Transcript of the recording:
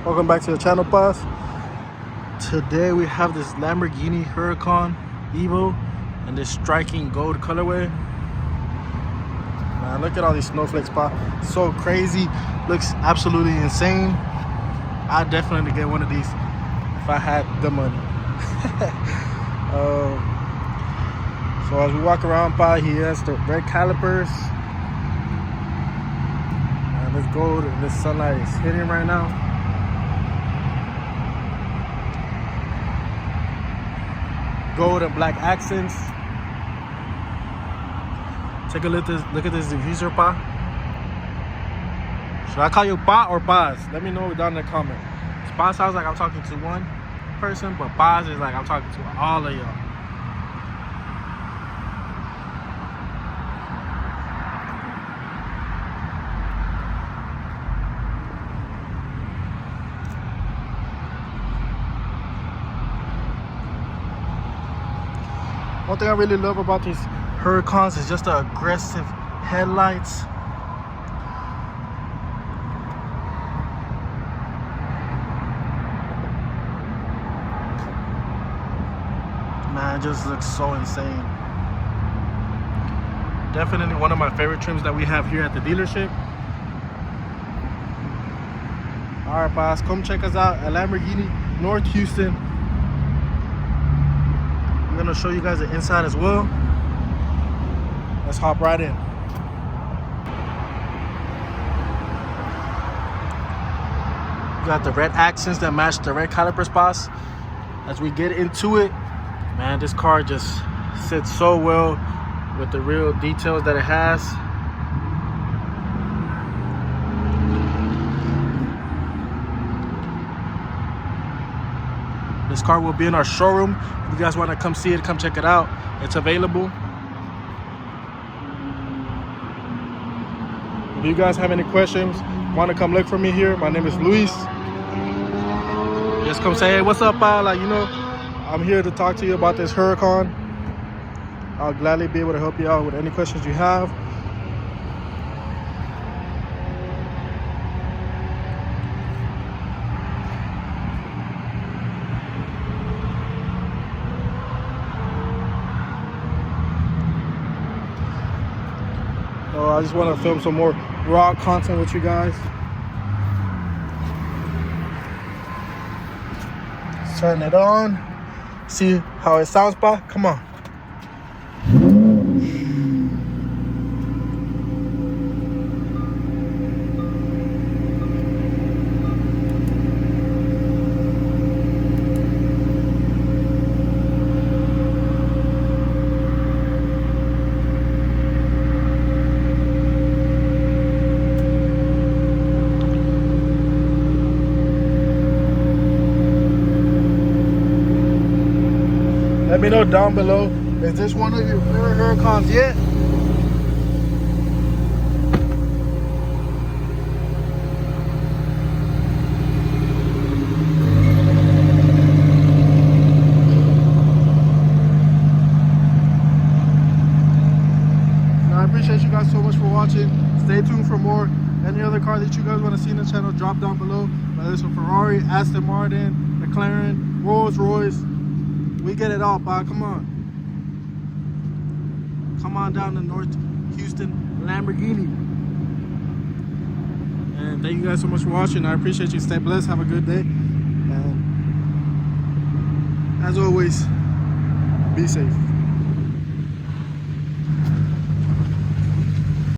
Welcome back to the channel, boss. Today we have this Lamborghini Huracán EVO in this striking gold colorway. Man, look at all these snowflakes, pop. So crazy, looks absolutely insane. I'd definitely get one of these if I had the money. So as we walk around by, he has the red calipers. And this gold and this sunlight is hitting right now. Gold and black accents. Take a look at this diffuser, pa. Should I call you pa or Paz? Let me know down in the comment. Pa sounds like I'm talking to one person, but Paz is like I'm talking to all of y'all. One thing I really love about these Huracans is just the aggressive headlights. Man, it just looks so insane. Definitely one of my favorite trims that we have here at the dealership. All right, boss, come check us out at Lamborghini North Houston. I'm gonna show you guys the inside as well. Let's hop right in. You got the red accents that match the red caliper spots. As we get into it, man, this car just sits so well with the real details that it has. This car will be in our showroom. If you guys want to come see it, come check it out. It's available. If you guys have any questions, want to come look for me here, my name is Luis. Just come say, hey, what's up, pal? Like, you know, I'm here to talk to you about this Huracan. I'll gladly be able to help you out with any questions you have. So I just want to film some more raw content with you guys. Turn it on. See how it sounds, pa? Come on. Let me know down below, is this one of your favorite Huracans yet? Now, I appreciate you guys so much for watching. Stay tuned for more. Any other car that you guys want to see in the channel, drop down below. Whether it's a Ferrari, Aston Martin, McLaren, Rolls Royce. We get it all, pa. Come on. Come on down to North Houston Lamborghini. And thank you guys so much for watching. I appreciate you. Stay blessed. Have a good day. And as always, be safe.